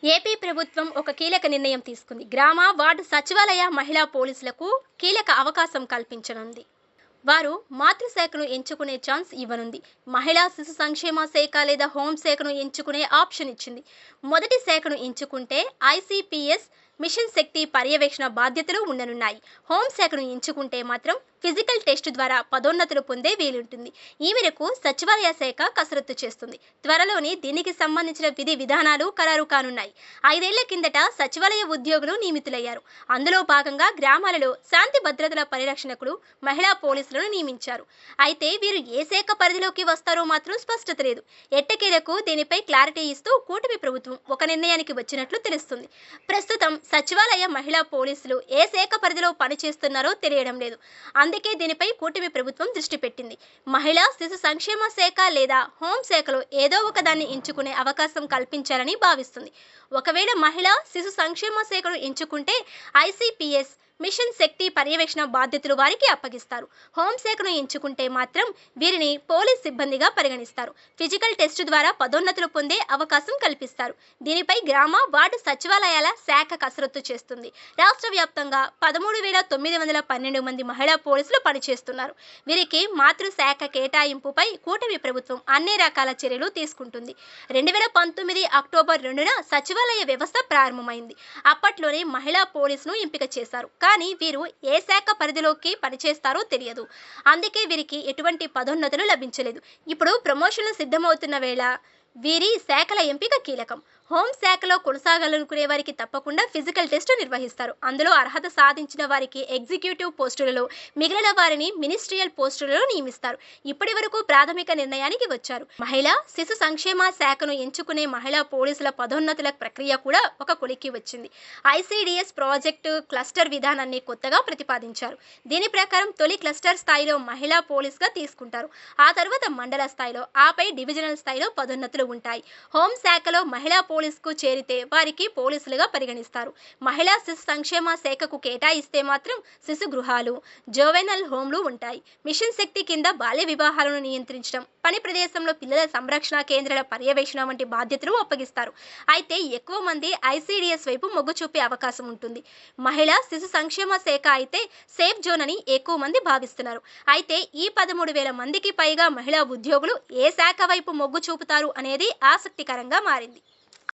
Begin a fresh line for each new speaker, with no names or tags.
AP ప్రభుత్వం ఒక కీలక నిర్ణయం తీసుకుంది. గ్రామ, వార్డు సచివాలయ మహిళా పోలీసులకు కీలక అవకాశం కల్పించనుంది. వారు మాతృశాఖను ఎంచుకునే ఛాన్స్ ఇవ్వనుంది. మహిళా శిశు సంక్షేమ శాఖ లేదా హోంశాఖను ఎంచుకునే ఆప్షన్ ఇచ్చింది. మొదటి శాఖను ఎంచుకుంటే ఐసీపీఎస్ మిషన్ శక్తి పర్యవేక్షణ బాధ్యతలు ఉండనున్నాయి. హోంశాఖను ఎంచుకుంటే మాత్రం ఫిజికల్ టెస్ట్ ద్వారా పదోన్నతులు పొందే వీలుంటుంది. ఈ మేరకు సచివాలయ శాఖ కసరత్తు చేస్తుంది. త్వరలోనే దీనికి సంబంధించిన విధి విధానాలు ఖరారు కానున్నాయి. 5 ఏళ్ల కిందట సచివాలయ ఉద్యోగులు నియమితులయ్యారు. అందులో భాగంగా గ్రామాలలో శాంతి భద్రతల పరిరక్షణకులు, మహిళా పోలీసులను నియమించారు. అయితే వీరు ఏ శాఖ పరిధిలోకి వస్తారో మాత్రం స్పష్టత లేదు. ఎట్టకేలకు దీనిపై క్లారిటీ ఇస్తూ కూటమి ప్రభుత్వం ఒక నిర్ణయానికి వచ్చినట్లు తెలుస్తుంది. ప్రస్తుతం సచివాలయ మహిళా పోలీసులు ఏ శాఖ పరిధిలో పనిచేస్తున్నారో తెలియడం లేదు. అందుకే దీనిపై కూటమి ప్రభుత్వం దృష్టి పెట్టింది. మహిళా శిశు సంక్షేమ శాఖ లేదా హోంశాఖలో ఏదో ఒకదాన్ని ఎంచుకునే అవకాశం కల్పించాలని భావిస్తుంది. ఒకవేళ మహిళా శిశు సంక్షేమ శాఖను ఎంచుకుంటే ఐసీపీఎస్ మిషన్ శక్తి పర్యవేక్షణ బాధ్యతలు వారికి అప్పగిస్తారు. హోంశాఖను ఎంచుకుంటే మాత్రం వీరిని పోలీస్ సిబ్బందిగా పరిగణిస్తారు. ఫిజికల్ టెస్ట్ ద్వారా పదోన్నతులు పొందే అవకాశం కల్పిస్తారు. దీనిపై గ్రామ, వార్డు సచివాలయాల శాఖ కసరత్తు చేస్తుంది. రాష్ట్ర వ్యాప్తంగా 13,912 మంది మహిళా పోలీసులు పనిచేస్తున్నారు. వీరికి మాతృశాఖ కేటాయింపుపై కూటమి ప్రభుత్వం అన్ని రకాల చర్యలు తీసుకుంటుంది. 2019 అక్టోబర్ 2న సచివాలయ వ్యవస్థ ప్రారంభమైంది. అప్పట్లోనే మహిళా పోలీసును ఎంపిక చేశారు. కానీ వీరు ఏ శాఖ పరిధిలోకి పనిచేస్తారో తెలియదు. అందుకే వీరికి ఎటువంటి పదోన్నతులు లభించలేదు. ఇప్పుడు ప్రమోషన్లు సిద్ధమవుతున్న వేళ వీరి శాఖల ఎంపిక కీలకం. హోంశాఖలో కొనసాగాలనుకునే వారికి తప్పకుండా ఫిజికల్ టెస్ట్ నిర్వహిస్తారు. అందులో అర్హత సాధించిన వారికి ఎగ్జిక్యూటివ్ పోస్టులలో, మిగిలిన వారిని మినిస్ట్రియల్ పోస్టులలో నియమిస్తారు. ఇప్పటి వరకు ప్రాథమిక నిర్ణయానికి వచ్చారు. మహిళా శిశు సంక్షేమ శాఖను ఎంచుకునే మహిళా పోలీసుల పదోన్నతుల ప్రక్రియ కూడా ఒక కొలిక్కి వచ్చింది. ఐసీడీఎస్ ప్రాజెక్టు క్లస్టర్ విధానాన్ని కొత్తగా ప్రతిపాదించారు. దీని ప్రకారం తొలి క్లస్టర్ స్థాయిలో మహిళా పోలీసుగా తీసుకుంటారు. ఆ తర్వాత మండల స్థాయిలో, ఆపై డివిజనల్ స్థాయిలో పదోన్నతులు ఉంటాయి. హోంశాఖలో మహిళా పోలీసుకు చేరితే వారికి పోలీసులుగా పరిగణిస్తారు. మహిళా శిశు సంక్షేమ శాఖకు కేటాయిస్తే మాత్రం శిశు గృహాలు, జోవెనల్ హోంలు ఉంటాయి. మిషన్ శక్తి కింద బాల్య వివాహాలను నియంత్రించడం, పని ప్రదేశంలో పిల్లల సంరక్షణ కేంద్రాల పర్యవేక్షణ వంటి బాధ్యతలు అప్పగిస్తారు. అయితే ఎక్కువ మంది ఐసీడీఎస్ వైపు మొగ్గు చూపే అవకాశం ఉంటుంది. మహిళా శిశు సంక్షేమ శాఖ అయితే సేఫ్ జోన్ అని ఎక్కువ మంది భావిస్తున్నారు. అయితే ఈ 13,000 మందికి పైగా మహిళా ఉద్యోగులు ఏ శాఖ వైపు మొగ్గు చూపుతారు అనేది ఆసక్తికరంగా మారింది.